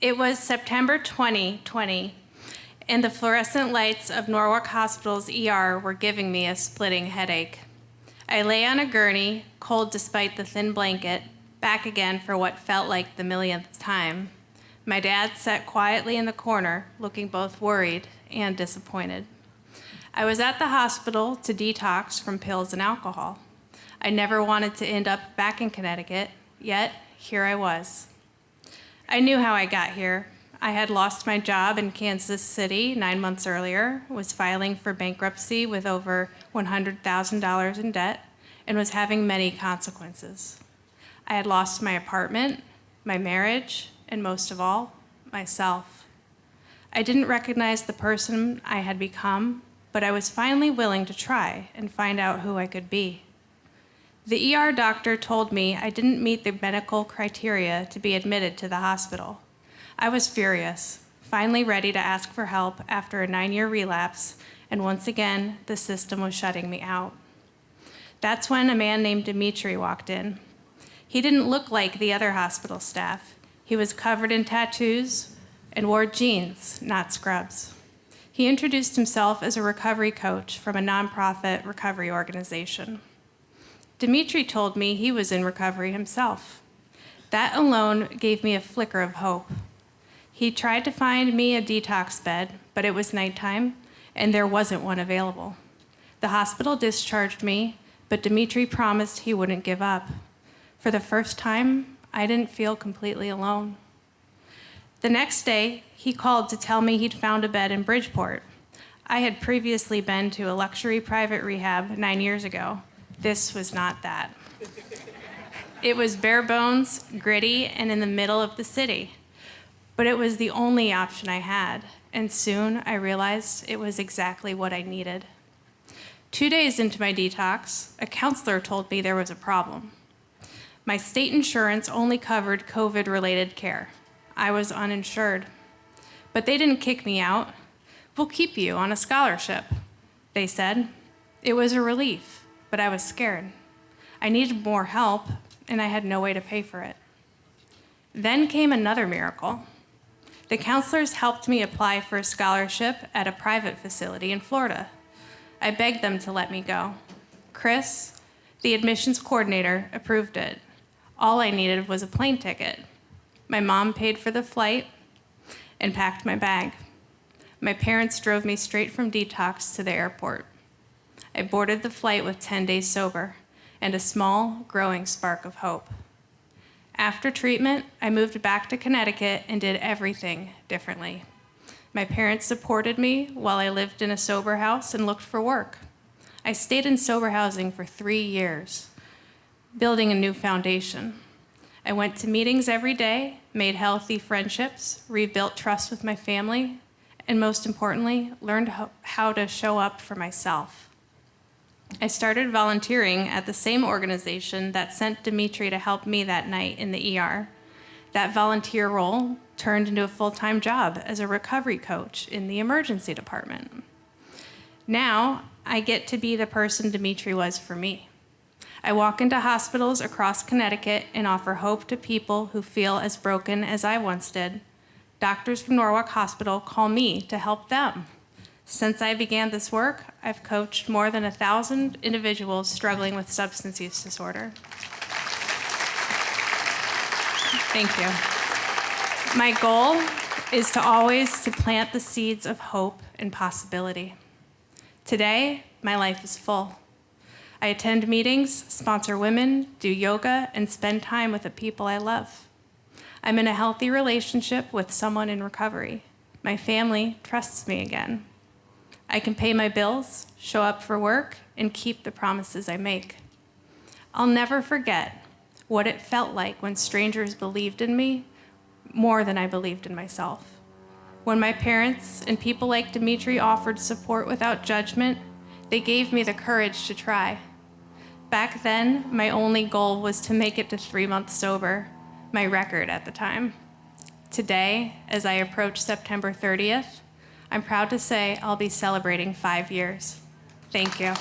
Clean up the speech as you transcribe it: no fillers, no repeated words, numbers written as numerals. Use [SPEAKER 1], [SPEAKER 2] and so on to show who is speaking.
[SPEAKER 1] It was September 2020, and the fluorescent lights of Norwalk Hospital's ER were giving me a splitting headache. I lay on a gurney, cold despite the thin blanket, back again for what felt like the millionth time. My dad sat quietly in the corner, looking both worried and disappointed. I was at the hospital to detox from pills and alcohol. I never wanted to end up back in Connecticut, yet here I was. I knew how I got here. I had lost my job in Kansas City 9 months earlier, was filing for bankruptcy with over $100,000 in debt, and was having many consequences. I had lost my apartment, my marriage, and most of all, myself. I didn't recognize the person I had become, but I was finally willing to try and find out who I could be. The ER doctor told me I didn't meet the medical criteria to be admitted to the hospital. I was furious, finally ready to ask for help after a 9-year relapse, and once again, the system was shutting me out. That's when a man named Dimitri walked in. He didn't look like the other hospital staff. He was covered in tattoos and wore jeans, not scrubs. He introduced himself as a recovery coach from a nonprofit recovery organization. Dimitri told me he was in recovery himself. That alone gave me a flicker of hope. He tried to find me a detox bed, but it was nighttime, and there wasn't one available. The hospital discharged me, but Dimitri promised he wouldn't give up. For the first time, I didn't feel completely alone. The next day, he called to tell me he'd found a bed in Bridgeport. I had previously been to a luxury private rehab 9 years ago. This was not that. It was bare bones, gritty, and in the middle of the city. But it was the only option I had, and soon I realized it was exactly what I needed. 2 days into my detox, a counselor told me there was a problem. My state insurance only covered COVID-related care. I was uninsured. But they didn't kick me out. "We'll keep you on a scholarship," they said. It was a relief, but I was scared. I needed more help, and I had no way to pay for it. Then came another miracle. The counselors helped me apply for a scholarship at a private facility in Florida. I begged them to let me go. Chris, the admissions coordinator, approved it. All I needed was a plane ticket. My mom paid for the flight and packed my bag. My parents drove me straight from detox to the airport. I boarded the flight with 10 days sober and a small, growing spark of hope. After treatment, I moved back to Connecticut and did everything differently. My parents supported me while I lived in a sober house and looked for work. I stayed in sober housing for 3 years, building a new foundation. I went to meetings every day, made healthy friendships, rebuilt trust with my family, and most importantly, learned how to show up for myself. I started volunteering at the same organization that sent Dimitri to help me that night in the ER. That volunteer role turned into a full-time job as a recovery coach in the emergency department. Now, I get to be the person Dimitri was for me. I walk into hospitals across Connecticut and offer hope to people who feel as broken as I once did. Doctors from Norwalk Hospital call me to help them. Since I began this work, I've coached more than 1,000 individuals struggling with substance use disorder. Thank you. My goal is to always plant the seeds of hope and possibility. Today, my life is full. I attend meetings, sponsor women, do yoga, and spend time with the people I love. I'm in a healthy relationship with someone in recovery. My family trusts me again. I can pay my bills, show up for work, and keep the promises I make. I'll never forget what it felt like when strangers believed in me more than I believed in myself. When my parents and people like Dimitri offered support without judgment, they gave me the courage to try. Back then, my only goal was to make it to 3 months sober, my record at the time. Today, as I approach September 30th, I'm proud to say I'll be celebrating 5 years. Thank you.